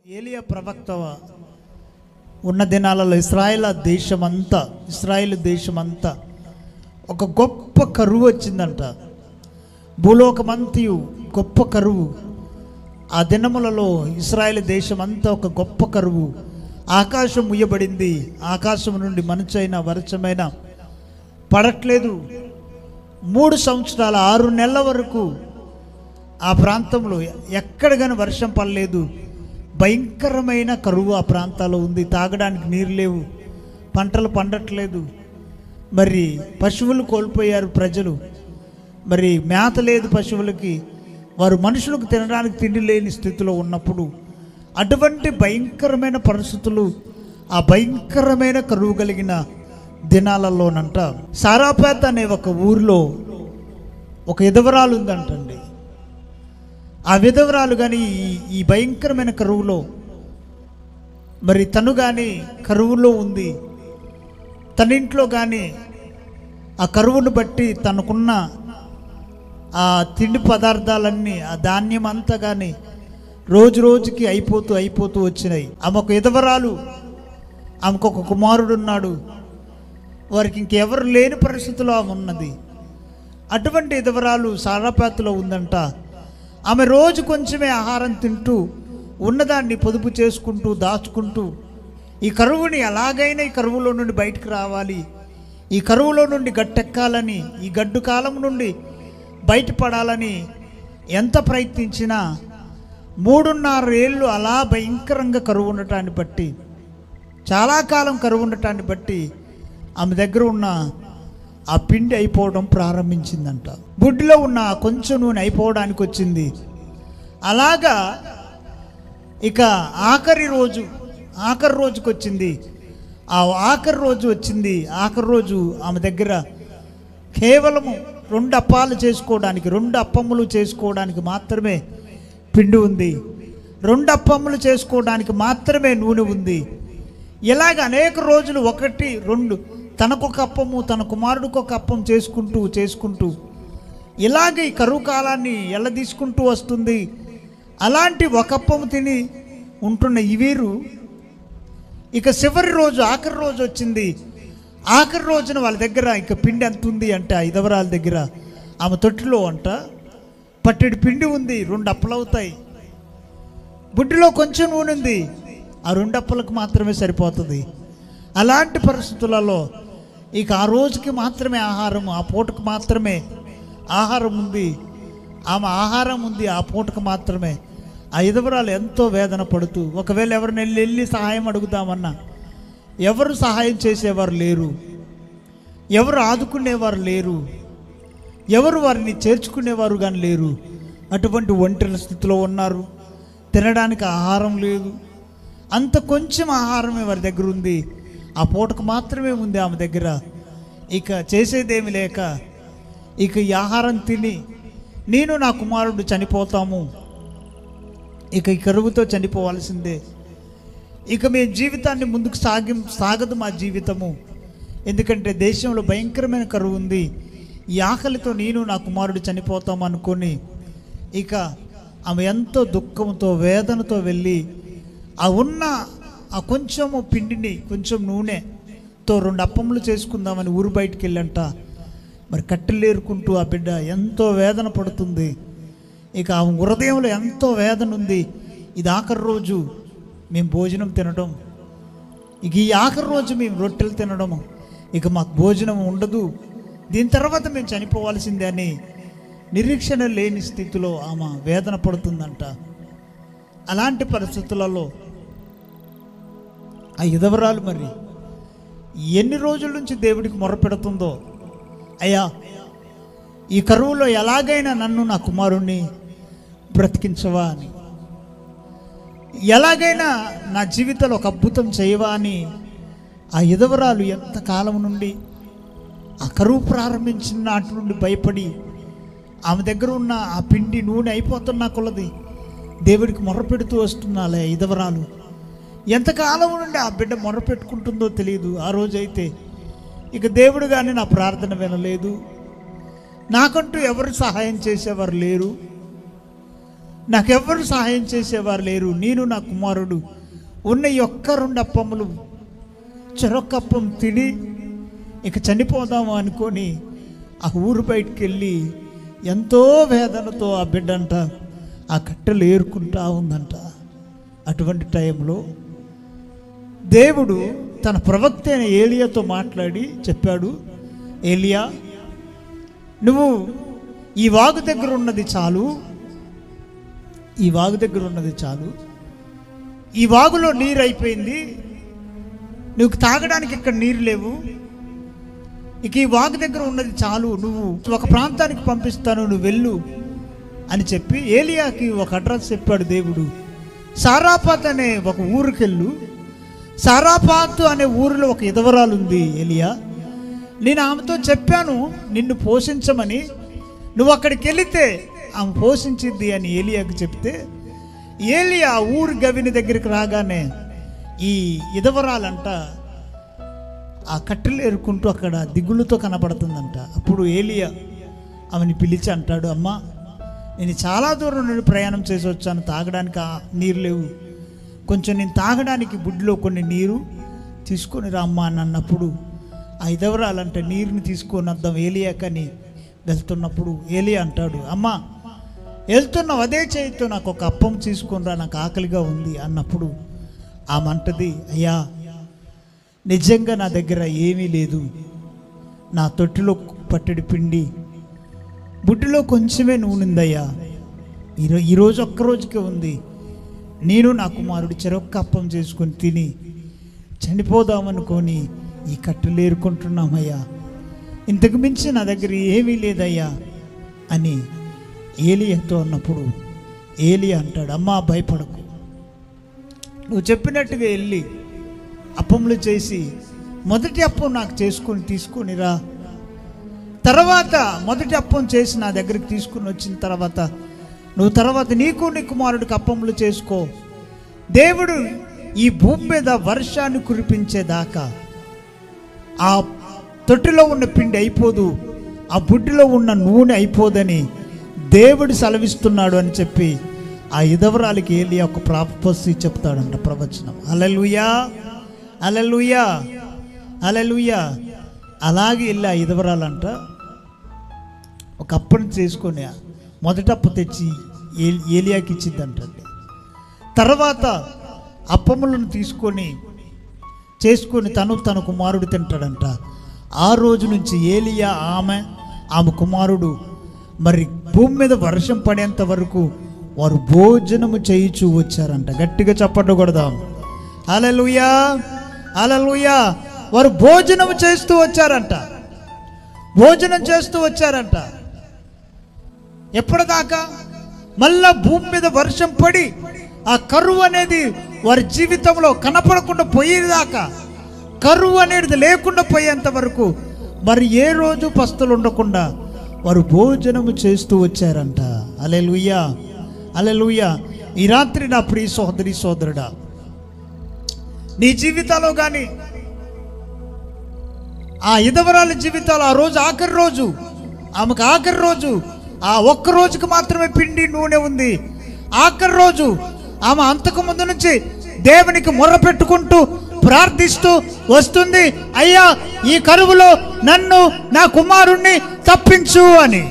ఏలియా ప్రవక్త ఉన్న దినాలలో ఇశ్రాయేల్ దేశమంతా ఒక గొప్ప కరువు వచ్చిందంట. భూలోకమంతయు గొప్ప కరువు. ఆ దినములలో ఇశ్రాయేల్ దేశమంతా ఒక గొప్ప కరువు. ఆకాశం ముయ్యబడింది. ఆకాశం నుండి మంచైన వర్షమైన పడట్లేదు. 3 సంవత్సరాల 6 నెలల వరకు ఆ ప్రాంతంలో ఎక్కడ కానీ వర్షం పడలేదు. భయంకరమైన కరువు ఆ ప్రాంతాల్లో ఉంది. తాగడానికి నీరు లేవు, పంటలు పండట్లేదు. మరి పశువులు కోల్పోయారు ప్రజలు. మరి మేత లేదు పశువులకి. వారు మనుషులకు తినడానికి తిండి లేని స్థితిలో ఉన్నప్పుడు అటువంటి భయంకరమైన పరిస్థితులు, ఆ భయంకరమైన కరువు కలిగిన దినాలలోనంట సారాపేత అనే ఒక ఊరిలో ఒక విధవరాలు ఉందంటండి. ఆ విధవరాలు కానీ ఈ భయంకరమైన కరువులో మరి తను కానీ కరువులో ఉంది. తన ఇంట్లో కానీ ఆ కరువును బట్టి తనకున్న ఆ తిండి పదార్థాలన్నీ, ఆ ధాన్యం అంతా కానీ రోజు రోజుకి అయిపోతూ వచ్చినాయి. ఆమె ఒక విధవరాలు. ఆమెకు ఒక కుమారుడు ఉన్నాడు. వారికి ఇంకెవరు లేని పరిస్థితిలో ఆమె ఉన్నది. అటువంటి విధవరాలు సారాపేతలో ఉందంట. ఆమె రోజు కొంచెమే ఆహారం తింటూ ఉన్నదాన్ని పొదుపు చేసుకుంటూ దాచుకుంటూ ఈ కరువుని ఎలాగైనా ఈ కరువులో నుండి బయటకు రావాలి, ఈ కరువులో నుండి గట్టెక్కాలని, ఈ గడ్డు కాలం నుండి బయటపడాలని ఎంత ప్రయత్నించినా 3.5 ఏళ్ళు అలా భయంకరంగా కరువు ఉండటాన్ని బట్టి, చాలా కాలం కరువు ఉండటాన్ని బట్టి ఆమె దగ్గర ఉన్న ఆ పిండి అయిపోవడం ప్రారంభించిందంట. బుడ్డిలో ఉన్న కొంచెం నూనె అయిపోవడానికి వచ్చింది. అలాగా ఇక ఆఖరి రోజుకి వచ్చింది. ఆ ఆఖరి రోజు వచ్చింది. ఆఖరి రోజు ఆమె దగ్గర కేవలము 2 అప్పాలు చేసుకోవడానికి, 2 అప్పములు చేసుకోవడానికి మాత్రమే పిండి ఉంది. 2 అప్పములు చేసుకోవడానికి మాత్రమే నూనె ఉంది. ఇలాగ అనేక రోజులు 1, 2 తనకొక అప్పము, తన కుమారుడికి ఒక అప్పం చేసుకుంటూ ఇలాగ ఈ కరువు కాలాన్ని ఎల్లదీసుకుంటూ వస్తుంది. అలాంటి ఒక అప్పము తిని ఉంటున్న ఈ వీరు ఇక చివరి రోజు, ఆఖరి రోజు వచ్చింది. ఆఖరి రోజున వాళ్ళ దగ్గర ఇక పిండి ఎంత ఉంది అంటే, ఆ విధవరాల దగ్గర ఆమె తొట్టిలో అంట పట్టెడు పిండి ఉంది. 2 అప్పలు అవుతాయి. బుడ్డిలో కొంచెం నూనె ఉంది. ఆ 2 అప్పలకు మాత్రమే సరిపోతుంది. అలాంటి పరిస్థితులలో ఇక ఆ రోజుకి మాత్రమే ఆహారం, ఆ పూటకు మాత్రమే ఆహారం ఉంది. ఆమె ఆహారం ఉంది ఆ పూటకు మాత్రమే. ఆ విధవరాలు ఎంతో వేదన పడుతూ, ఒకవేళ ఎవరిని వెళ్ళి సహాయం అడుగుదామన్నా ఎవరు సహాయం చేసేవారు లేరు, ఎవరు ఆదుకునేవారు లేరు, ఎవరు వారిని చేర్చుకునేవారు కానీ లేరు. అటువంటి ఒంటరి స్థితిలో ఉన్నారు. తినడానికి ఆహారం లేదు. అంత కొంచెం ఆహారమే వారి దగ్గర ఉంది. ఆ పూటకు మాత్రమే ఉంది ఆమె దగ్గర. ఇక చేసేదేమి లేక ఇక ఈ ఆహారం తిని నేను నా కుమారుడు చనిపోతాము, ఇక ఈ కరువుతో చనిపోవాల్సిందే, ఇక మేము జీవితాన్ని ముందుకు సాగదు మా జీవితము, ఎందుకంటే దేశంలో భయంకరమైన కరువు ఉంది, ఈ ఆకలితో నేను నా కుమారుడు చనిపోతాము అనుకొని ఇక ఆమె ఎంతో దుఃఖంతో వేదనతో వెళ్ళి ఆ ఉన్న ఆ కొంచెము పిండిని, కొంచెం నూనెతో 2 అప్పములు చేసుకుందామని ఊరు బయటికి వెళ్ళంట. మరి కట్టెలేరుకుంటూ ఆ బిడ్డ ఎంతో వేదన పడుతుంది. ఇక ఆ హృదయంలో ఎంతో వేదన ఉంది. ఇది ఆఖరి రోజు మేము భోజనం తినడం, ఇక ఈ ఆఖరి రోజు మేము రొట్టెలు తినడం, ఇక మాకు భోజనం ఉండదు, దీని తర్వాత మేము చనిపోవాల్సిందే అని నిరీక్షణ లేని స్థితిలో ఆమె వేదన పడుతుందంట. అలాంటి పరిస్థితులలో ఆ విధవరాలు మరి ఎన్ని రోజుల నుంచి దేవుడికి మొరపెడుతుందో, అయ్యా ఈ కరువులో ఎలాగైనా నన్ను, నా కుమారుణ్ణి బ్రతికించవా అని, ఎలాగైనా నా జీవితంలో ఒక అద్భుతం చేయవా అని ఆ విధవరాలు ఎంతకాలం నుండి ఆ కరువు ప్రారంభించిన నాటి నుండి భయపడి ఆమె దగ్గర ఉన్న ఆ పిండి నూనె అయిపోతున్న కొలది దేవుడికి మొరపెడుతూ వస్తున్నాలే విధవరాలు. ఎంతకాలం నుండి ఆ బిడ్డ మొరపెట్టుకుంటుందో తెలియదు. ఆ రోజైతే ఇక దేవుడు కానీ నా ప్రార్థన వినలేదు, నాకంటూ ఎవరు సహాయం చేసేవారు లేరు, నాకెవ్వరు సహాయం చేసేవారు లేరు, నేను నా కుమారుడు ఉన్న ఈ ఒక్క 2 అప్పములు చెరొక్క అప్పం తిని ఇక చనిపోదాము అనుకొని ఆ ఊరు బయటికి వెళ్ళి ఎంతో వేదనతో ఆ బిడ్డంట ఆ కట్టెలు ఏరుకుంటా ఉందంట. అటువంటి టైంలో దేవుడు తన ప్రవక్త అయిన ఏలియాతో మాట్లాడి చెప్పాడు, ఏలియా, నువ్వు ఈ వాగు దగ్గర ఉన్నది చాలు, ఈ వాగు దగ్గర ఉన్నది చాలు, ఈ వాగులో నీరు అయిపోయింది, నువ్వు తాగడానికి ఇక్కడ నీరు లేవు, ఇక ఈ వాగు దగ్గర ఉన్నది చాలు, నువ్వు ఒక ప్రాంతానికి పంపిస్తాను, నువ్వు వెళ్ళు అని చెప్పి ఏలియాకి ఒక అడ్రస్ చెప్పాడు దేవుడు. సారాపాత్ అనే ఒక ఊరికెళ్ళు, సారాపాత్ అనే ఊరిలో ఒక విధవరాలు ఉంది ఏలియా, నేను ఆమెతో చెప్పాను నిన్ను పోషించమని, నువ్వు అక్కడికి వెళితే ఆమె పోషించింది అని ఏలియాకి చెప్తే, ఏలియా ఊరు గవిని దగ్గరికి రాగానే ఈ విధవరాలంట ఆ కట్టెలు ఏరుకుంటూ అక్కడ దిగులుతో కనపడుతుందంట. అప్పుడు ఏలియా ఆమెని పిలిచి అంటాడు, అమ్మా, నేను చాలా దూరం నుండి ప్రయాణం చేసి వచ్చాను, తాగడానికి నీరు లేవు, కొంచెం నేను తాగడానికి బుడ్డిలో కొన్ని నీరు తీసుకొని రామ్మా అని అన్నప్పుడు ఆ విధవరాలంటే నీరుని తీసుకొని వద్దాం ఏలియాకని వెళ్తున్నప్పుడు ఏలియా అంటాడు, అమ్మా, వెళ్తున్నావు అదే చేయితో నాకు ఒక అప్పం తీసుకొని రా, నాకు ఆకలిగా ఉంది అన్నప్పుడు ఆమె అంటది, అయ్యా, నిజంగా నా దగ్గర ఏమీ లేదు, నా తొట్టిలో పట్టెడి పిండి, బుడ్డిలో కొంచెమే నూనె ఉందయ్యా, ఈరోజు ఒక్కరోజుకే ఉంది, నేను నా కుమారుడు చెరొక్క అప్పం చేసుకొని తిని చనిపోదామనుకొని ఈ కట్టెలు ఏరుకుంటున్నామయ్యా, ఇంతకు మించి నా దగ్గర ఏమీ లేదయ్యా అని ఏలియాతో అన్నప్పుడు ఏలియా అంటాడు, అమ్మా, భయపడకు, నువ్వు చెప్పినట్టుగా వెళ్ళి అప్పములు చేసి మొదటి అప్పం నాకు తీసుకొని రా, తర్వాత మొదటి అప్పం చేసి నా దగ్గరికి తీసుకుని వచ్చిన తర్వాత నువ్వు తర్వాత నీకు నీ కుమారుడికి అప్పములు చేసుకో, దేవుడు ఈ భూమి మీద వర్షాన్ని కురిపించేదాకా ఆ తొట్టిలో ఉన్న పిండి అయిపోదు, ఆ బుడ్డిలో ఉన్న నూనె అయిపోదని దేవుడు సెలవిస్తున్నాడు అని చెప్పి ఆ విధవరాలికి ఏలియా ఒక ప్రాపసి చెప్తాడంట, ప్రవచనం. హల్లెలూయా, హల్లెలూయా, హల్లెలూయా. అలాగే వెళ్ళి ఆ విధవరాలంట ఒక అప్పని చేసుకొని మొదటి అప్పు తెచ్చి ఏలియాకి ఇచ్చిందంటండి. తర్వాత అప్పములను చేసుకొని తన కుమారుడు తింటాడంట. ఆ రోజు నుంచి ఏలియా ఆమె కుమారుడు మరి భూమి మీద వర్షం పడేంత వరకు వారు భోజనము చేయించు వచ్చారంట. గట్టిగా చప్పట్లు కొడదాం. హల్లెలూయా, హల్లెలూయా. వారు భోజనం చేస్తూ వచ్చారంట, భోజనం చేస్తూ వచ్చారంట. ఎప్పటిదాకా? మళ్ళా భూమి మీద వర్షం పడి ఆ కరువు అనేది వారి జీవితంలో కనపడకుండా పోయేదాకా, కరువు అనేది లేకుండా పోయేంత వరకు మరి ఏ రోజు పస్తులు ఉండకుండా వారు భోజనము చేస్తూ వచ్చారంట. హల్లెలూయా, హల్లెలూయా. ఈ రాత్రి నా ప్రియ సోదరి సోదరుడా, నీ జీవితాల్లో కానీ ఆ విధవరాల జీవితాలు ఆ రోజు ఆఖరి రోజు, ఆమెకు ఆఖరి రోజు, ఆ ఒక్క రోజుకి మాత్రమే పిండి నూనె ఉంది. ఆఖరి రోజు ఆమె అంతకు ముందు నుంచి దేవునికి మొర్ర పెట్టుకుంటూ ప్రార్థిస్తూ వస్తుంది, అయ్యా, ఈ కరువులో నన్ను నా కుమారుణ్ణి తప్పించు అని,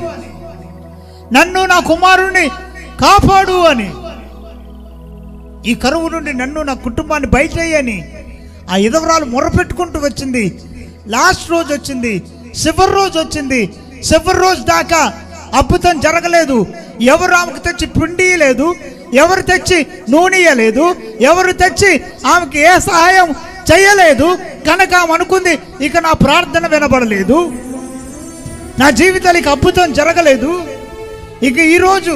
నన్ను నా కుమారుణ్ణి కాపాడు అని, ఈ కరువు నుండి నన్ను నా కుటుంబాన్ని బయటయ్యని ఆ విధవరాలు మొర్ర పెట్టుకుంటూ వచ్చింది. లాస్ట్ రోజు వచ్చింది, చివరి రోజు వచ్చింది. చివరి రోజు దాకా అద్భుతం జరగలేదు. ఎవరు ఆమెకు తెచ్చి పిండి లేదు, ఎవరు తెచ్చి నూనె లేదు, ఎవరు తెచ్చి ఆమెకి ఏ సహాయం చేయలేదు. కనుక ఆమె అనుకుంది, ఇక నా ప్రార్థన వినబడలేదు, నా జీవితానికి అద్భుతం జరగలేదు, ఇక ఈరోజు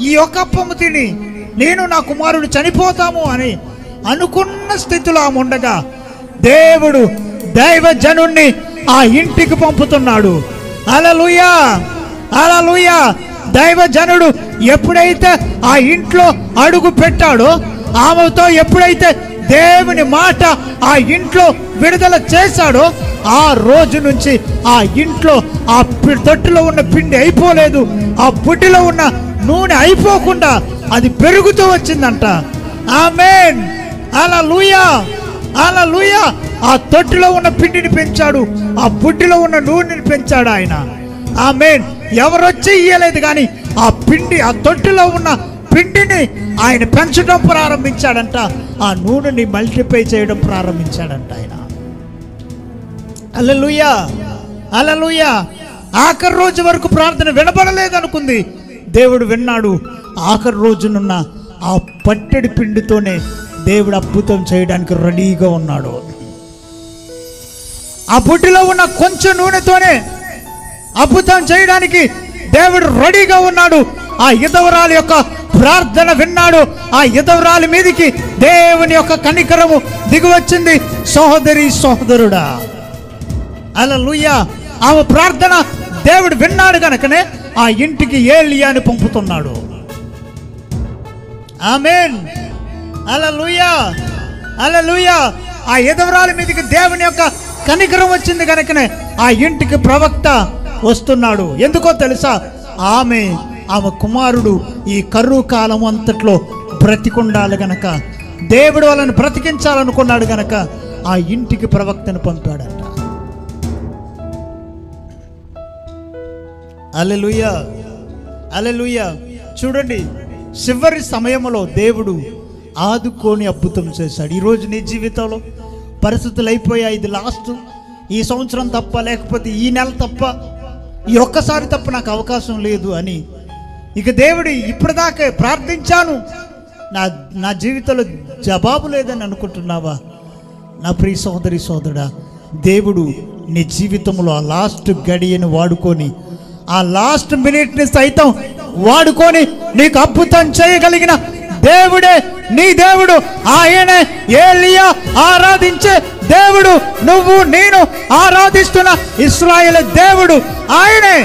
ఈ ఒక్క అప్పము తిని నేను నా కుమారుడు చనిపోతాము అని అనుకున్న స్థితిలో ఆమె ఉండగా దేవుడు దైవజనుణ్ణి ఆ ఇంటికి పంపుతున్నాడు. హల్లెలూయా, హల్లెలూయా. దైవజనుడు ఎప్పుడైతే ఆ ఇంట్లో అడుగు పెట్టాడో, ఆమెతో ఎప్పుడైతే దేవుని మాట ఆ ఇంట్లో విడుదల చేశాడో, ఆ రోజు నుంచి ఆ ఇంట్లో ఆ తొట్టిలో ఉన్న పిండి అయిపోలేదు, ఆ బుడ్డిలో ఉన్న నూనె అయిపోకుండా అది పెరుగుతూ వచ్చిందంట. ఆమేన్, హల్లెలూయా, హల్లెలూయా. ఆ తొట్టిలో ఉన్న పిండిని పెంచాడు, ఆ బుడ్డిలో ఉన్న నూనెని పెంచాడు ఆయన. ఆమేన్. ఎవరొచ్చి ఇయ్యలేదు కానీ ఆ పిండి, ఆ తొట్టిలో ఉన్న పిండిని ఆయన పెంచడం ప్రారంభించాడంట. ఆ నూనెని మల్టిప్లై చేయడం ప్రారంభించాడంట ఆయన. హల్లెలూయా, హల్లెలూయా. ఆఖరి రోజు వరకు ప్రార్థన వినబడలేదు అనుకుంది, దేవుడు విన్నాడు. ఆఖరి రోజునున్న ఆ పట్టెడి పిండితోనే దేవుడు అద్భుతం చేయడానికి రెడీగా ఉన్నాడు. ఆ బుడ్డిలో ఉన్న కొంచెం నూనెతోనే అద్భుతం చేయడానికి దేవుడు రెడీగా ఉన్నాడు. ఆ విధవరాలి యొక్క ప్రార్థన విన్నాడు. ఆ విధవరాలి మీదికి దేవుని యొక్క కనికరము దిగివచ్చింది. సహోదరి సహోదరుడా, హల్లెలూయా. ఆమె ప్రార్థన దేవుడు విన్నాడు కనుకనే ఆ ఇంటికి ఏలియాని పంపుతున్నాడు. ఆమేన్, హల్లెలూయా, హల్లెలూయా. ఆ విధవరాలి మీదకి దేవుని యొక్క కనికరం వచ్చింది కనుకనే ఆ ఇంటికి ప్రవక్త వస్తున్నాడు. ఎందుకో తెలుసా? ఆమె కుమారుడు ఈ కరువు కాలం అంతట్లో బ్రతికుండాలి గనక, దేవుడు వాళ్ళని బ్రతికించాలనుకున్నాడు గనక ఆ ఇంటికి ప్రవక్తను పంపాడంట. హల్లెలూయా, హల్లెలూయా. చూడండి, చివరి సమయంలో దేవుడు ఆదుకొని అద్భుతం చేశాడు. ఈరోజు నీ జీవితంలో పరిస్థితులు అయిపోయాయి, ఇది లాస్ట్, ఈ సంవత్సరం తప్ప, లేకపోతే ఈ నెల తప్ప, ఈ ఒక్కసారి తప్ప నాకు అవకాశం లేదు అని ఇక దేవుడు ఇప్పటిదాకా ప్రార్థించాను, నా జీవితంలో జవాబు లేదని అనుకుంటున్నావా? నా ప్రియ సోదరి సోదరుడా, దేవుడు నీ జీవితంలో ఆ లాస్ట్ గడియను వాడుకొని, ఆ లాస్ట్ మినిట్ని సైతం వాడుకొని నీకు అద్భుతం చేయగలిగిన దేవుడే నీ దేవుడు. ఆయనే ఏలియా ఆరాధించే దేవుడు, నువ్వు నేను ఆరాధిస్తున్న ఇశ్రాయేలు దేవుడు ఆయనే.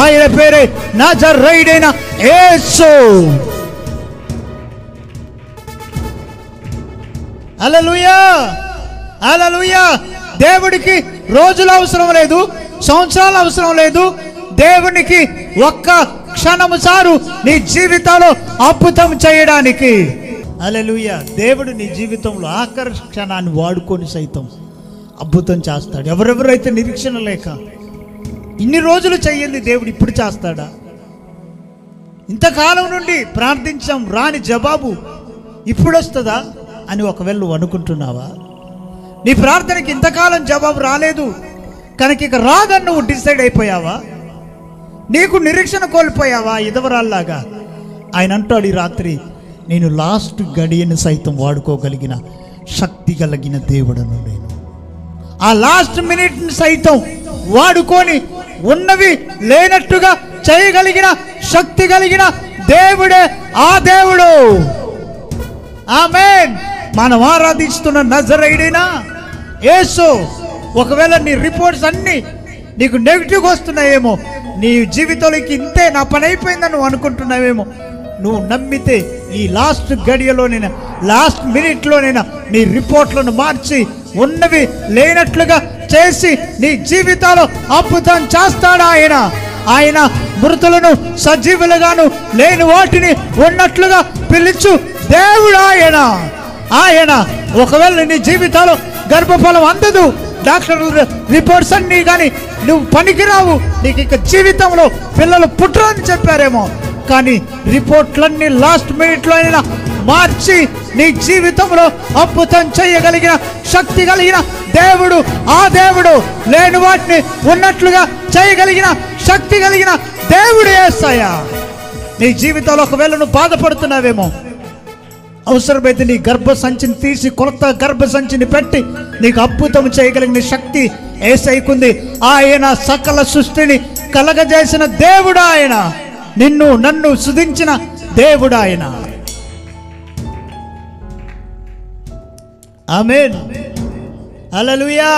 ఆయన పేరే నజరేయుడైన యేసు. హల్లెలూయా, హల్లెలూయా. దేవుడికి రోజులు అవసరం లేదు, సంవత్సరాలు అవసరం లేదు. దేవునికి ఒక్క క్షణము సారు నీ జీవితంలో అద్భుతం చేయడానికి. హల్లెలూయా. దేవుడు నీ జీవితంలో ఆఖరి క్షణాన్ని వాడుకొని సైతం అద్భుతం చేస్తాడు. ఎవరెవరైతే నిరీక్షణ లేక ఇన్ని రోజులు చెయ్యింది దేవుడు ఇప్పుడు చేస్తాడా? ఇంతకాలం నుండి ప్రార్థించాం, రాని జవాబు ఇప్పుడు వస్తుందా అని ఒకవేళ నువ్వు అనుకుంటున్నావా? నీ ప్రార్థనకి ఇంతకాలం జవాబు రాలేదు కనుక ఇక రాదని నువ్వు డిసైడ్ అయిపోయావా? నీకు నిరీక్షణ కోల్పోయావా ఇదవరాల్లాగా? ఆయన అంటాడు ఈ రాత్రి, నేను లాస్ట్ గడియను సైతం వాడుకోగలిగిన శక్తి కలిగిన దేవుడను నేను. ఆ లాస్ట్ మినిట్ని సైతం వాడుకొని ఉన్నవి లేనట్టుగా చేయగలిగిన శక్తి కలిగిన దేవుడే ఆ దేవుడు. ఆమేన్. మనం ఆరాధిస్తున్న నజరేయుడైన యేసు. ఒకవేళ నీ రిపోర్ట్స్ అన్నీ నీకు నెగిటివ్గా వస్తున్నాయేమో, నీ జీవితంలోకి ఇంతే నా పని అయిపోయిందని నువ్వు అనుకుంటున్నావేమో, నువ్వు నమ్మితే ఈ లాస్ట్ గడియలోనైనా, లాస్ట్ మినిట్లోనైనా నీ రిపోర్ట్లను మార్చి ఉన్నవి లేనట్లుగా చేసి నీ జీవితాల్లో అద్భుతం చేస్తాడు ఆయన. ఆయన మృతులను సజీవులుగాను, లేని వాటిని ఉన్నట్లుగా పిలుచు దేవుడు ఆయన. ఆయన ఒకవేళ నీ జీవితాల్లో గర్భఫలం అందదు, డాక్టర్ రిపోర్ట్స్ అన్నీ కానీ నువ్వు పనికిరావు, నీకు ఇక జీవితంలో పిల్లలు పుట్టరని చెప్పారేమో, కానీ రిపోర్ట్లన్నీ లాస్ట్ మినిట్లో అయినా మార్చి నీ జీవితంలో అద్భుతం చేయగలిగిన శక్తి కలిగిన దేవుడు ఆ దేవుడు. లేని వాటిని ఉన్నట్లుగా చేయగలిగిన శక్తి కలిగిన దేవుడు యేసయ్య. నీ జీవితంలో ఒకవేళ నువ్వు బాధపడుతున్నావేమో, అవసరమైతే నీ గర్భసంచిని తీసి కొత్త గర్భసంచిని పెట్టి నీకు అద్భుతం చేయగలిగిన శక్తి యేసయ్యకుంది. ఆయన సకల సృష్టిని కలగజేసిన దేవుడు ఆయన. నిన్ను నన్ను సుధించిన దేవుడు ఆయన. ఆమేన్. హల్లెలూయా,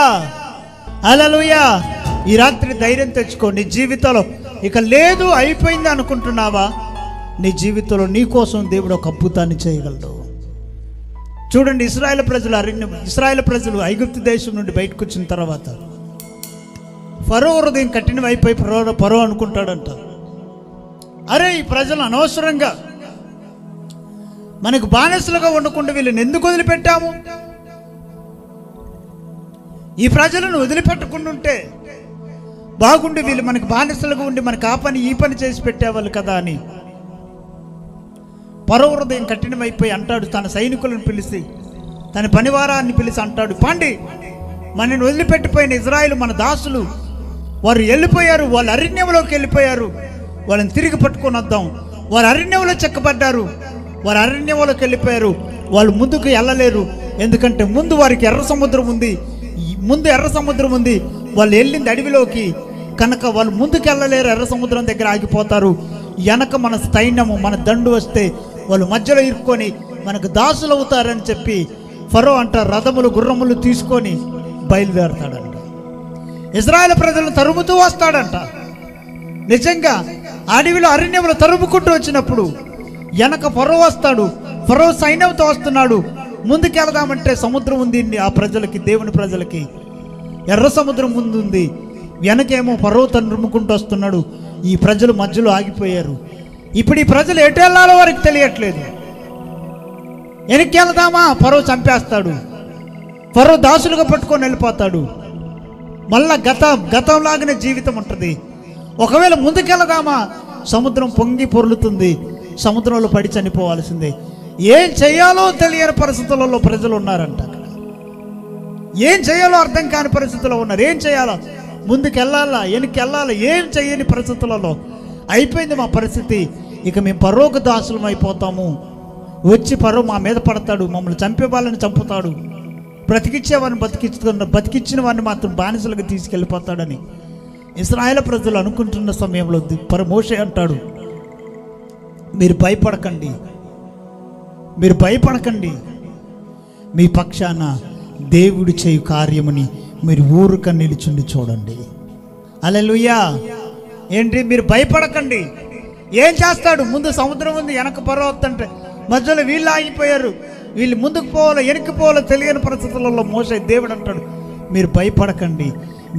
హల్లెలూయా. ఈ రాత్రి ధైర్యం తెచ్చుకో. నీ జీవితంలో ఇక లేదు, అయిపోయింది అనుకుంటున్నావా? నీ జీవితంలో నీ కోసం దేవుడు ఒక అద్భుతాన్ని చేయగలడు. చూడండి, ఇశ్రాయేలు ప్రజలు ఐగుప్తు దేశం నుండి బయటకు వచ్చిన తర్వాత ఫరో హృదయం కఠినమైపోయి ఫరో అనుకుంటాడంట, అరే ఈ ప్రజలు అనవసరంగా మనకు బానిసలుగా ఉండకుండా వీళ్ళని ఎందుకు వదిలిపెట్టాము? ఈ ప్రజలను వదిలిపెట్టకుండా ఉంటే బాగుండి, వీళ్ళు మనకు బానిసలుగా ఉండి మనకు ఆ పని ఈ పని చేసి పెట్టేవాళ్ళు కదా అని ఫరో హృదయం కఠినమైపోయి అంటాడు, తన సైనికులను పిలిచి, తన పనివారాన్ని పిలిచి అంటాడు, పండి, మనని వదిలిపెట్టిపోయిన ఇజ్రాయిల్ మన దాసులు, వారు వెళ్ళిపోయారు, వాళ్ళు అరణ్యంలోకి వెళ్ళిపోయారు, వాళ్ళని తిరిగి పట్టుకొని వద్దాం. వారు అరణ్యంలో చెక్కబడ్డారు, వారు అరణ్యంలోకి వెళ్ళిపోయారు, వాళ్ళు ముందుకు వెళ్ళలేరు. ఎందుకంటే ముందు వారికి ఎర్ర సముద్రం ఉంది, వాళ్ళు వెళ్ళింది అడవిలోకి కనుక వాళ్ళు ముందుకు వెళ్ళలేరు, ఎర్ర సముద్రం దగ్గర ఆగిపోతారు. వెనక మన సైన్యము, మన దండు వస్తే వాళ్ళు మధ్యలో ఇరుక్కొని మనకు దాసులు అవుతారని చెప్పి ఫరో అంట రథములు గుర్రములు తీసుకొని బయలుదేరతాడంట. ఇజ్రాయేల్ ప్రజలను తరుముతూ వస్తాడంట. నిజంగా అడవిలో అరణ్యంలో తరుముకుంటూ వచ్చినప్పుడు వెనక ఫరో వస్తాడు, ఫరో సైన్యంతో వస్తున్నాడు. ముందుకు వెళదామంటే సముద్రం ఉంది ఆ ప్రజలకి, దేవుని ప్రజలకి ఎర్ర సముద్రం ముందు ఉంది, వెనకేమో ఫరో తరుముకుంటూ వస్తున్నాడు. ఈ ప్రజలు మధ్యలో ఆగిపోయారు. ఇప్పుడు ఈ ప్రజలు ఎటు వెళ్ళాలో వారికి తెలియట్లేదు. వెనక్కి వెళదామా, ఫరో చంపేస్తాడు, ఫరో దాసులుగా పట్టుకొని వెళ్ళిపోతాడు. మళ్ళా గతంలాగానే జీవితం ఉంటుంది. ఒకవేళ ముందుకెళ్ళదామా, సముద్రం పొంగి పొర్లుతుంది, సముద్రంలో పడి చనిపోవాల్సిందే. ఏం చేయాలో తెలియని పరిస్థితులలో ప్రజలు ఉన్నారంట. ఏం చేయాలో అర్థం కాని పరిస్థితుల్లో ఉన్నారు. ఏం చేయాలో, ముందుకెళ్ళాలా వెనక్కి వెళ్ళాలా, ఏం చేయని పరిస్థితులలో అయిపోయింది మా పరిస్థితి. ఇక మేము ఫరోకు దాసులం అయిపోతాము. వచ్చి ఫరో మా మీద పడతాడు, మమ్మల్ని చంపే వాళ్ళని చంపుతాడు, బ్రతికిచ్చేవారిని బతికిచ్చిన వారిని మాత్రం బానిసలుగా తీసుకెళ్ళిపోతాడని ఇశ్రాయేలు ప్రజలు అనుకుంటున్న సమయంలో మోషే అంటాడు, మీరు భయపడకండి, మీ పక్షాన దేవుడు చేయు కార్యముని మీరు ఊరుక నిలుచుండి చూడండి. హల్లెలూయా. ఏంటి, మీరు భయపడకండి. ఏం చేస్తాడు? ముందు సముద్రం ఉంది, వెనక ఫరో వస్తుంటే మధ్యలో వీళ్ళు ఆగిపోయారు. వీళ్ళు ముందుకు పోవాలో వెనక్కి పోవాలో తెలియని పరిస్థితులలో మోషే దేవుడు అంటాడు, మీరు భయపడకండి,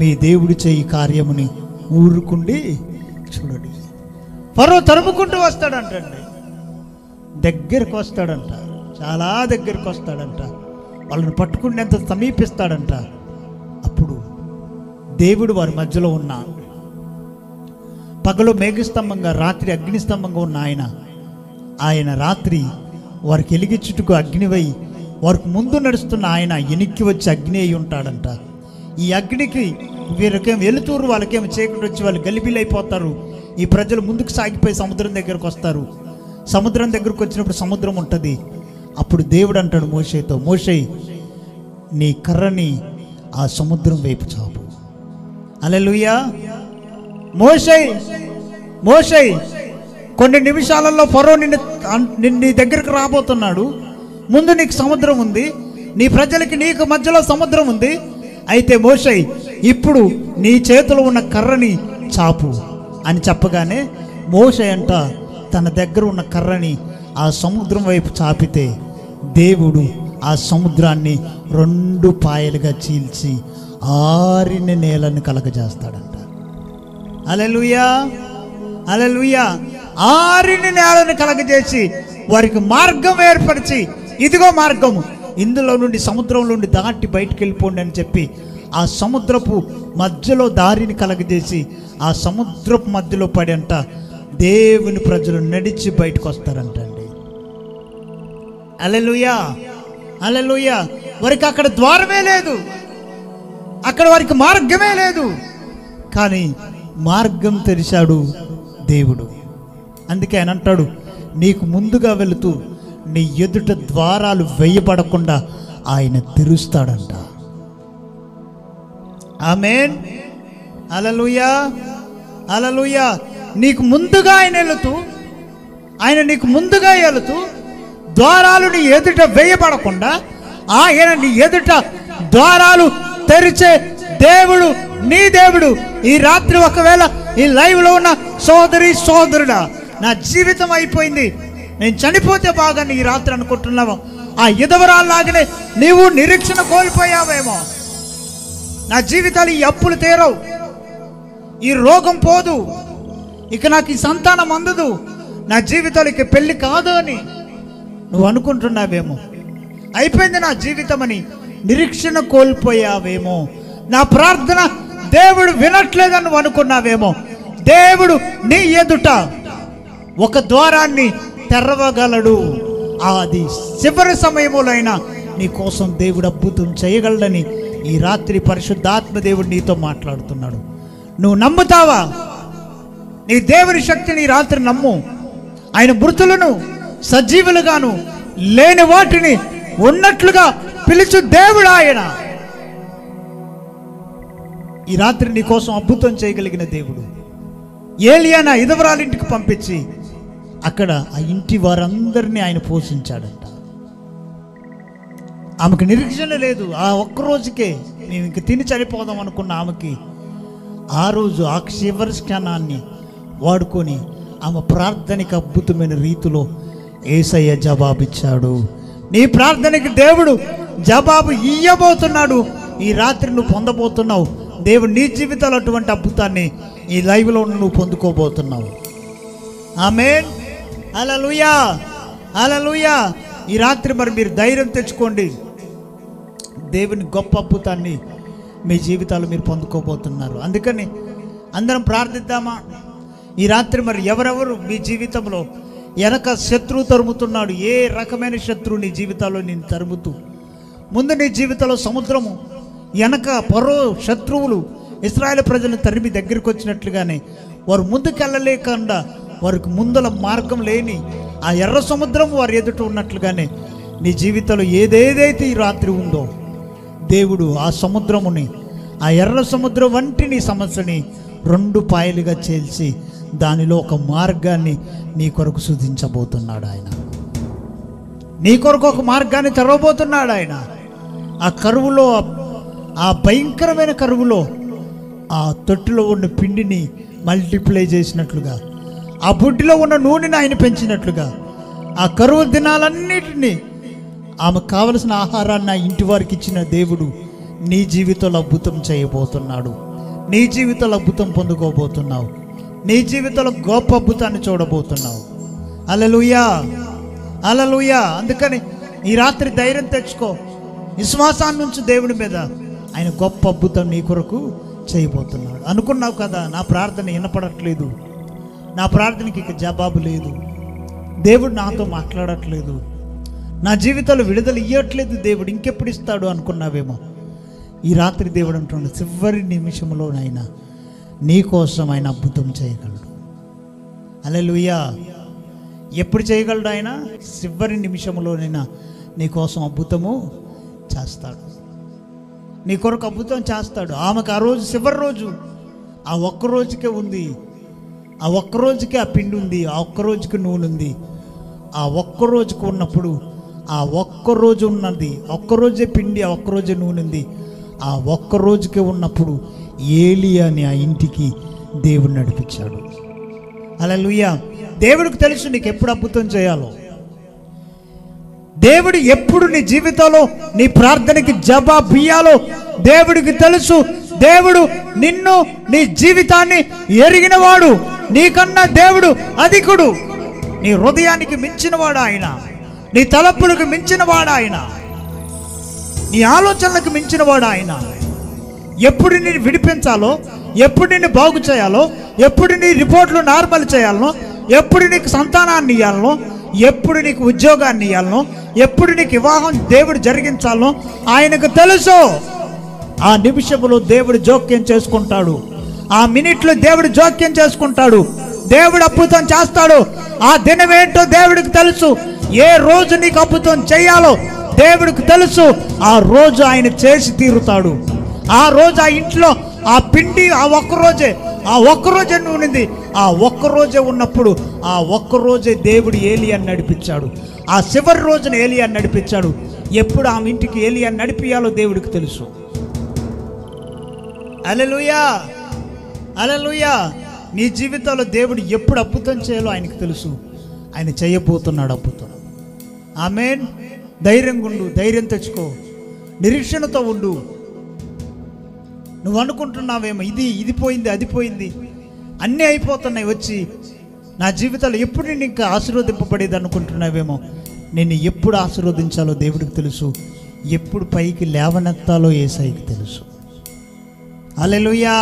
మీ దేవుడు చేయి కార్యముని ఊరుకుండి చూడండి. ఫరో తరుముకుంటూ వస్తాడంటండి, దగ్గరకు వస్తాడంట, చాలా దగ్గరకు వస్తాడంట, వాళ్ళని పట్టుకునేంత సమీపిస్తాడంట. అప్పుడు దేవుడు వారి మధ్యలో ఉన్న, పగలు మేఘస్తంభంగా రాత్రి అగ్నిస్తంభంగా ఉన్న ఆయన రాత్రి వారికి వెలిగించుటకు అగ్నివై, వారికి ముందు నడుస్తున్న ఆయన వెనక్కి వచ్చి అగ్ని అయి ఉంటాడంట. ఈ అగ్నికి వీరికేం వెలుతురు, వాళ్ళకేమో చీకటి వచ్చి వాళ్ళు గలిబిలైపోతారు. ఈ ప్రజలు ముందుకు సాగిపోయి సముద్రం దగ్గరకు వస్తారు. సముద్రం దగ్గరకు వచ్చినప్పుడు సముద్రం ఉంటుంది. అప్పుడు దేవుడు అంటాడు మోషేతో, మోషే, నీ కర్రని ఆ సముద్రం వైపు చాపు. హల్లెలూయా. మోషే కొన్ని నిమిషాలలో ఫరో నీ దగ్గరకు రాబోతున్నాడు. ముందు నీకు సముద్రం ఉంది, నీ ప్రజలకి నీకు మధ్యలో సముద్రం ఉంది. అయితే మోషే, ఇప్పుడు నీ చేతిలో ఉన్న కర్రని చాపు అని చెప్పగానే మోషే అంట తన దగ్గర ఉన్న కర్రని ఆ సముద్రం వైపు చాపితే దేవుడు ఆ సముద్రాన్ని 2 పాయలుగా చీల్చి ఆరిన నేలను కలగజేస్తాడంట. హల్లెలూయా, హల్లెలూయా. ఆరిన నేలను కలగజేసి వారికి మార్గం ఏర్పరిచి, ఇదిగో మార్గము, ఇందులో నుండి సముద్రం నుండి దాటి బయటికి వెళ్ళిపోండి అని చెప్పి ఆ సముద్రపు మధ్యలో దారిని కలగజేసి ఆ సముద్రపు మధ్యలో పడి అంట దేవుని ప్రజలు నడిచి బయటకు వస్తారంటండి. హల్లెలూయా, హల్లెలూయా. వారికి అక్కడ ద్వారమే లేదు, అక్కడ వారికి మార్గమే లేదు, కానీ మార్గం తెరిచాడు దేవుడు. అందుకే ఆయన అంటాడు, నీకు ముందుగా వెళుతూ నీ ఎదుట ద్వారాలు వేయబడకుండా ఆయన తెరుస్తాడంట. ఆమేన్. హల్లెలూయా, హల్లెలూయా. నీకు ముందుగా ఆయన నీకు ముందుగా వెళుతూ ద్వారాలు నీ ఎదుట వేయబడకుండా ఆయన నీ ఎదుట ద్వారాలు తెరిచే దేవుడు నీ దేవుడు. ఈ రాత్రి ఒకవేళ ఈ లైవ్లో ఉన్న సోదరుడా, నా జీవితం అయిపోయింది, నేను చనిపోతే బాగా ఈ రాత్రి అనుకుంటున్నావు. ఆ విధవరాల్లాగానే నీవు నిరీక్షణ కోల్పోయావేమో. నా జీవితాలు ఈ అప్పులు తీరవు, ఈ రోగం పోదు, ఇక నాకు ఈ సంతానం అందదు, నా జీవితాలు ఇక పెళ్లి కాదు అని నువ్వు అనుకుంటున్నావేమో, అయిపోయింది నా జీవితం అని నిరీక్షణ కోల్పోయావేమో, నా ప్రార్థన దేవుడు వినట్లేదని నువ్వు అనుకున్నావేమో. దేవుడు నీ ఎదుట ఒక ద్వారాన్ని తెరవగలడు. అది చివరి సమయములైనా నీ కోసం దేవుడు అద్భుతం చేయగలడని ఈ రాత్రి పరిశుద్ధాత్మ దేవుడు నీతో మాట్లాడుతున్నాడు. నువ్వు నమ్ముతావా? నీ దేవుని శక్తిని ఈ రాత్రి నమ్ము. ఆయన మృతులను సజీవులుగాను లేని వాటిని ఉన్నట్లుగా పిలుచు దేవుడు ఆయన. ఈ రాత్రి నీ కోసం అద్భుతం చేయగలిగిన దేవుడు. ఏలియానా విధవరాలింటికి పంపించి అక్కడ ఆ ఇంటి వారందరినీ ఆయన పోషించాడంట. ఆమెకు నిరీక్షణ లేదు. ఆ ఒక్కరోజుకే నేను ఇంక తిని చనిపోదాం అనుకున్న ఆమెకి ఆ రోజు ఆ చివరి క్షణాన్ని వాడుకొని ఆమె ప్రార్థనకి అద్భుతమైన రీతిలో యేసయ్య జవాబిచ్చాడు. నీ ప్రార్థనకి దేవుడు జవాబు ఇయ్యబోతున్నాడు. ఈ రాత్రి నువ్వు పొందబోతున్నావు. దేవుడు నీ జీవితంలో అటువంటి అద్భుతాన్ని ఈ లైవ్లో నువ్వు పొందుకోబోతున్నావు. ఆమేన్. హల్లెలూయా, హల్లెలూయా. ఈ రాత్రి మరి మీరు ధైర్యం తెచ్చుకోండి. దేవుని గొప్ప అద్భుతాన్ని మీ జీవితాలు మీరు పొందుకోబోతున్నారు. అందుకని అందరం ప్రార్థిద్దామా? ఈ రాత్రి మరి ఎవరెవరు మీ జీవితంలో వెనక శత్రువు తరుముతున్నాడు, ఏ రకమైన శత్రువు నీ జీవితాల్లో నేను తరుముతూ, ముందు నీ జీవితంలో సముద్రము, వెనక పరో శత్రువులు ఇశ్రాయేలు ప్రజలను తరిమి దగ్గరికి వచ్చినట్లుగానే వారు ముందుకెళ్ళలేకుండా వారికి ముందల మార్గం లేని ఆ ఎర్ర సముద్రం వారి ఎదుట ఉన్నట్లుగానే నీ జీవితంలో ఏదేదైతే ఈ రాత్రి ఉందో దేవుడు ఆ సముద్రముని, ఆ ఎర్ర సముద్రం వంటి నీ సమస్యని 2 పాయలుగా చేల్చి దానిలో ఒక మార్గాన్ని నీ కొరకు సూచించబోతున్నాడు ఆయన. నీ కొరకు ఒక మార్గాన్ని తెరవబోతున్నాడు ఆయన. ఆ కరువులో, ఆ భయంకరమైన కరువులో ఆ తొట్టిలో ఉన్న పిండిని మల్టిప్లై చేసినట్లుగా, ఆ బుడ్డిలో ఉన్న నూనెని ఆయన పెంచినట్లుగా, ఆ కరువు దినాలన్నిటినీ ఆమెకు కావలసిన ఆహారాన్ని ఆ ఇంటి వారికి ఇచ్చిన దేవుడు నీ జీవితంలో అద్భుతం చేయబోతున్నాడు. నీ జీవితంలో అద్భుతం పొందుకోబోతున్నావు. నీ జీవితంలో గొప్ప అద్భుతాన్ని చూడబోతున్నావు. హల్లెలూయా, హల్లెలూయా. అందుకని ఈ రాత్రి ధైర్యం తెచ్చుకో. విశ్వాసాన్ని నుంచి దేవుడి మీద. ఆయన గొప్ప అద్భుతం నీ కొరకు చేయబోతున్నాడు. అనుకున్నావు కదా, నా ప్రార్థన వినపడట్లేదు, నా ప్రార్థనకి ఇక జవాబు లేదు, దేవుడు నాతో మాట్లాడట్లేదు, నా జీవితంలో విడుదల ఇవ్వట్లేదు దేవుడు, ఇంకెప్పుడు ఇస్తాడు అనుకున్నావేమో. ఈ రాత్రి దేవుడు అంటున్నాడు, చివరి నిమిషంలోనైనా నీ కోసం ఆయన అద్భుతం చేయగలడు. హల్లెలూయా. ఎప్పుడు చేయగలడు ఆయన? చివరి నిమిషంలోనైనా నీ కోసం అద్భుతము చేస్తాడు. నీ కొరకు అద్భుతం చేస్తాడు. ఆమెకు ఆ రోజు చివరి రోజు, ఆ ఒక్కరోజుకే ఉంది, ఆ ఒక్కరోజుకే ఆ పిండి ఉంది, ఆ ఒక్కరోజుకి నూనె ఉంది. ఆ ఒక్కరోజుకు ఉన్నప్పుడు, ఆ ఒక్కరోజు ఉన్నది, ఒక్కరోజే పిండి, ఆ ఒక్కరోజే నూనె ఉంది. ఆ ఒక్కరోజుకే ఉన్నప్పుడు ఏలియాని ఆ ఇంటికి దేవుడు నడిపించాడు. హల్లెలూయా. దేవుడికి తెలుసు నీకు ఎప్పుడు అద్భుతం చేయాలో. దేవుడు ఎప్పుడు నీ జీవితంలో నీ ప్రార్థనకి జవాబు ఇయ్యాలో దేవుడికి తెలుసు. దేవుడు నిన్ను, నీ జీవితాన్ని ఎరిగినవాడు. నీకన్నా దేవుడు అధికుడు. నీ హృదయానికి మించినవాడు ఆయన, నీ తలపులకు మించినవాడు ఆయన, నీ ఆలోచనలకు మించినవాడు ఆయన. ఎప్పుడు నిన్ను విడిపించాలో, ఎప్పుడు నిన్ను బాగు చేయాలో, ఎప్పుడు నీ రిపోర్ట్లు నార్మల్ చేయాలనో, ఎప్పుడు నీకు సంతానాన్ని ఇవ్వాలనో, ఎప్పుడు నీకు ఉద్యోగాన్ని ఇవ్వాలనో, ఎప్పుడు నీకు వివాహం దేవుడు జరిగించాలనో ఆయనకు తెలుసు. ఆ నిమిషంలో దేవుడు జోక్యం చేసుకుంటాడు. ఆ మినిట్లో దేవుడు జోక్యం చేసుకుంటాడు. దేవుడు అద్భుతం చేస్తాడు. ఆ దినం ఏంటో దేవుడికి తెలుసు. ఏ రోజు నీకు అద్భుతం చేయాలో దేవుడికి తెలుసు. ఆ రోజు ఆయన చేసి తీరుతాడు. ఆ రోజు ఆ ఇంట్లో ఆ పిండి ఆ ఒక్కరోజే నూనెంది. ఆ ఒక్కరోజే ఉన్నప్పుడు ఆ ఒక్కరోజే దేవుడు ఏలియాని నడిపించాడు. ఆ చివరి రోజున ఏలియాని నడిపించాడు. ఎప్పుడు ఆమె ఇంటికి ఏలియాని నడిపియాలో దేవుడికి తెలుసు. హల్లెలూయా, హల్లెలూయా. నీ జీవితంలో దేవుడు ఎప్పుడు అద్భుతం చేయాలో ఆయనకు తెలుసు. ఆయన చేయబోతున్నాడు అద్భుతం. ఆమేన్. ధైర్యంగా ఉండు, ధైర్యం తెచ్చుకో, నిరీక్షణతో ఉండు. నువ్వు అనుకుంటున్నావేమో ఇది పోయింది, అది పోయింది, అన్నీ అయిపోతున్నాయి వచ్చి నా జీవితంలో, ఎప్పుడు నేను ఇంకా ఆశీర్వదింపబడేది అనుకుంటున్నావేమో. నిన్ను ఎప్పుడు ఆశీర్వదించాలో దేవుడికి తెలుసు, ఎప్పుడు పైకి లేవనెత్తాలో యేసయ్యకి తెలుసు. హల్లెలూయా,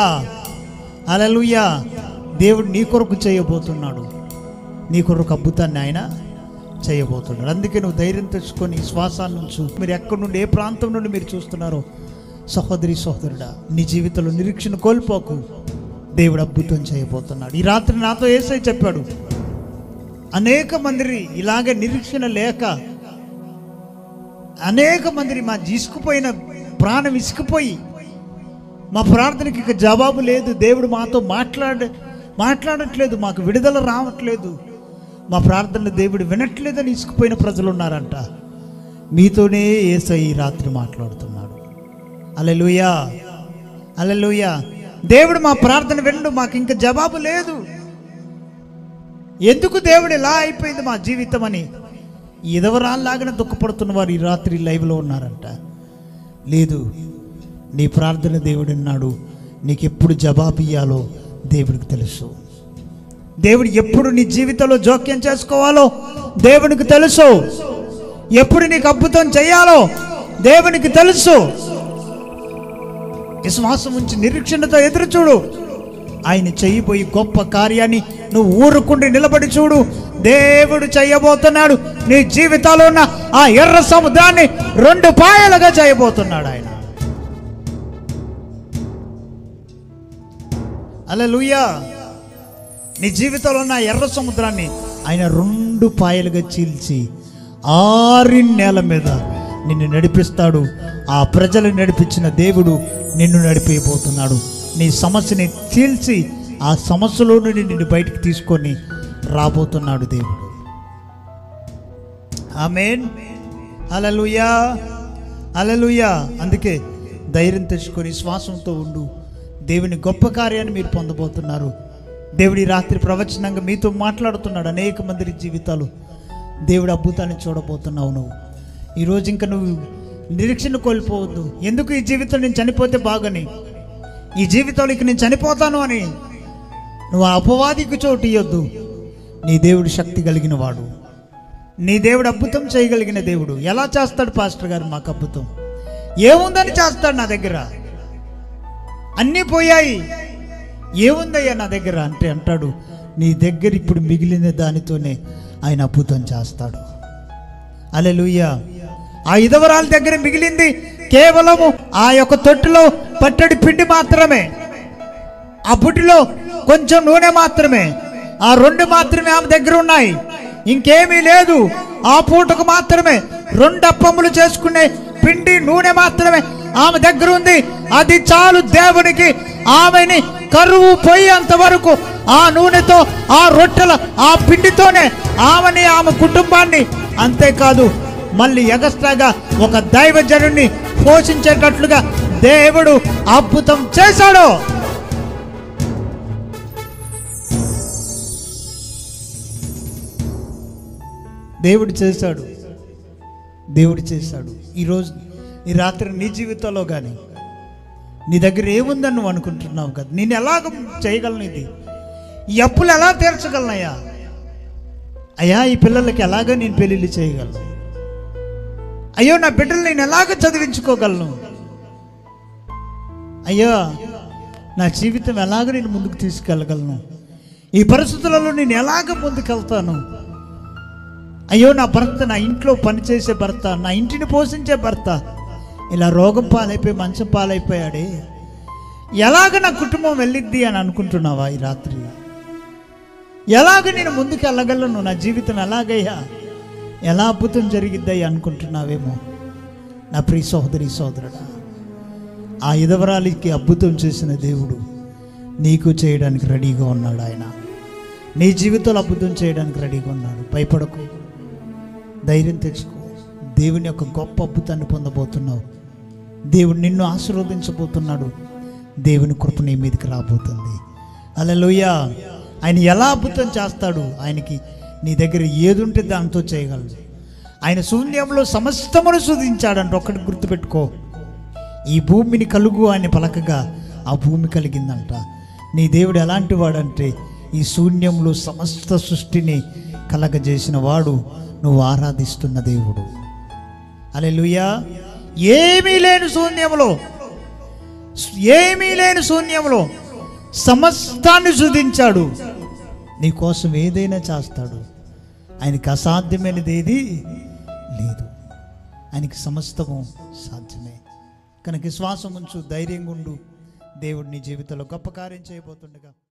హల్లెలూయా. దేవుడు నీ కొరకు చేయబోతున్నాడు, నీ కొరకు అద్భుతాన్ని ఆయన చేయబోతున్నాడు. అందుకే నువ్వు ధైర్యం తెచ్చుకొని శ్వాసాన్ని ఉంచు. మీరు ఎక్కడి నుండి, ఏ ప్రాంతం నుండి మీరు చూస్తున్నారో సహోదరి సహోదరుడా, నీ జీవితంలో నిరీక్షణ కోల్పోకు. దేవుడు అద్భుతం చేయబోతున్నాడు. ఈ రాత్రి నాతో యేసయ్య చెప్పాడు, అనేక మంది ఇలాగే నిరీక్షణ లేక, అనేక మంది మా ఇసుకుపోయిన ప్రాణం ఇసుకుపోయి, మా ప్రార్థనకి ఇక జవాబు లేదు, దేవుడు మాతో మాట్లాడట్లేదు, మాకు విడుదల రావట్లేదు, మా ప్రార్థన దేవుడు వినట్లేదని ఇసుకుపోయిన ప్రజలు ఉన్నారంట. మీతోనే యేసయ్య ఈ రాత్రి మాట్లాడుతున్నాడు. హల్లెలూయా, హల్లెలూయా. దేవుడు మా ప్రార్థన వినడు, మాకు ఇంకా జవాబు లేదు, ఎందుకు దేవుడు ఇలా అయిపోయింది మా జీవితం అని ఎదవరాల్లాగానే దుఃఖపడుతున్న వారు ఈ రాత్రి లైవ్లో ఉన్నారంట. లేదు, నీ ప్రార్థన దేవుడు విన్నాడు. నీకు ఎప్పుడు జవాబు ఇయ్యాలో దేవుడికి తెలుసు. దేవుడు ఎప్పుడు నీ జీవితంలో జోక్యం చేసుకోవాలో దేవునికి తెలుసు. ఎప్పుడు నీకు అద్భుతం చేయాలో దేవునికి తెలుసు. విశ్వాసం ఉంచి నిరీక్షణతో ఎదురు చూడు. ఆయన చేయబోయి గొప్ప కార్యాన్ని నువ్వు ఊరుకుండి నిలబడి చూడు. దేవుడు చేయబోతున్నాడు. నీ జీవితాల్లో ఉన్న ఆ ఎర్ర సముద్రాన్ని 2 పాయలుగా చేయబోతున్నాడు ఆయన. హల్లెలూయా. నీ జీవితంలో ఉన్న ఎర్ర సముద్రాన్ని ఆయన 2 పాయలుగా చీల్చి 6 నేల మీద నిన్ను నడిపిస్తాడు. ఆ ప్రజలు నడిపించిన దేవుడు నిన్ను నడిపిపోతున్నాడు. నీ సమస్యని చీల్చి ఆ సమస్యలో నుండి నిన్ను బయటికి తీసుకొని రాబోతున్నాడు దేవుడు. ఆమేన్, హల్లెలూయా, హల్లెలూయా. అందుకే ధైర్యం తెచ్చుకొని శ్వాసంతో ఉండు. దేవుని గొప్ప కార్యాన్ని మీరు పొందబోతున్నారు. దేవుడి రాత్రి ప్రవచనంగా మీతో మాట్లాడుతున్నాడు. అనేక మంది జీవితాలు దేవుడు అద్భుతాన్ని చూడబోతున్నావు. నువ్వు ఈరోజు ఇంకా నువ్వు నిరీక్షణ కోల్పోవద్దు. ఎందుకు ఈ జీవితం నేను చనిపోతే బాగని, ఈ జీవితంలో ఇక నేను చనిపోతాను అని నువ్వు అపవాదికి చోటు ఇవ్వద్దు. నీ దేవుడు శక్తి కలిగిన వాడు, నీ దేవుడు అద్భుతం చేయగలిగిన దేవుడు. ఎలా చేస్తాడు పాస్టర్ గారు మాకు అద్భుతం? ఏముందని చేస్తాడు నా దగ్గర? అన్నీ పోయాయి, ఏముందయ్యా నా దగ్గర అంటే అంటాడు, నీ దగ్గర ఇప్పుడు మిగిలిన దానితోనే ఆయన అద్భుతం చేస్తాడు. హల్లెలూయా. ఆ ఇదవరాల దగ్గర మిగిలింది కేవలము ఆ యొక్క తొట్టులో పట్టడి పిండి మాత్రమే, ఆ బుడ్డిలో కొంచెం నూనె మాత్రమే, ఆ 2 మాత్రమే ఆమె దగ్గర ఉన్నాయి. ఇంకేమీ లేదు. ఆ పూటకు మాత్రమే 2 అప్పములు చేసుకునే పిండి నూనె మాత్రమే ఆమె దగ్గర ఉంది. అది చాలు దేవునికి. ఆమెని కరువు పోయేంత వరకు ఆ నూనెతో, ఆ రొట్టెల, ఆ పిండితోనే ఆమెని, ఆమె కుటుంబాన్ని, అంతేకాదు మళ్ళీ ఎగస్ట్రాగా ఒక దైవజనుడిని పోషించేటట్లుగా దేవుడు అద్భుతం చేశాడు. దేవుడు చేశాడు, దేవుడు చేశాడు. ఈరోజు ఈ రాత్రి నీ జీవితంలో కానీ నీ దగ్గర ఏముందని నువ్వు అనుకుంటున్నావు కదా, నేను ఎలాగ చేయగలను, ఇది ఈ అప్పులు ఎలా తీర్చగలనయ్యా, అయ్యా ఈ పిల్లలకి ఎలాగ నేను పెళ్ళిళ్ళు చేయగలను, అయ్యో నా బిడ్డలు నేను ఎలాగ చదివించుకోగలను, అయ్యో నా జీవితం ఎలాగ నేను ముందుకు తీసుకెళ్ళగలను, ఈ పరిస్థితులలో నేను ఎలాగ ముందుకెళ్తాను, అయ్యో నా భర్త, నా ఇంట్లో పనిచేసే భర్త, నా ఇంటిని పోషించే భర్త ఇలా రోగం పాలైపోయి మంచం పాలైపోయాడే, ఎలాగ నా కుటుంబం వెళ్ళిద్ది అని అనుకుంటున్నావా? ఈ రాత్రి ఎలాగ నేను ముందుకు వెళ్ళగలను, నా జీవితం ఎలాగయ్యా, ఎలా అద్భుతం జరిగిద్దయ్యా అనుకుంటున్నావేమో. నా ప్రియ సహోదరి సోదరుడా, ఆ ఇదవరాలికి అద్భుతం చేసిన దేవుడు నీకు చేయడానికి రెడీగా ఉన్నాడు. ఆయన నీ జీవితంలో అద్భుతం చేయడానికి రెడీగా ఉన్నాడు. భయపడకు, ధైర్యం తెచ్చుకో. దేవుని యొక్క గొప్ప అద్భుతాన్ని పొందబోతున్నావు. దేవుడు నిన్ను ఆశీర్వదించబోతున్నాడు. దేవుని కృప నీ మీదకి రాబోతుంది. హల్లెలూయా. ఆయన ఎలా అద్భుతం చేస్తాడు? ఆయనకి నీ దగ్గర ఏది ఉంటే దాంతో చేయగలడు. ఆయన శూన్యంలో సమస్తమును సృజించాడంట. ఒక్కటి గుర్తుపెట్టుకో, ఈ భూమిని కలుగు అని పలకగా ఆ భూమి కలిగిందంట. నీ దేవుడు ఎలాంటి వాడంటే ఈ శూన్యంలో సమస్త సృష్టిని కలగజేసిన వాడు నువ్వు ఆరాధిస్తున్న దేవుడు. హల్లెలూయా. ఏమీ లేని శూన్యంలో సమస్తాన్ని సృజించాడు. నీ కోసం ఏదైనా చేస్తాడు. ఆయనకి అసాధ్యమైనది ఏది లేదు. ఆయనకి సమస్తము సాధ్యమే. కనుక విశ్వాసం ఉంచు, ధైర్యంగా ఉండు. దేవుడు నీ జీవితంలో గొప్ప కార్యం చేయబోతుండగా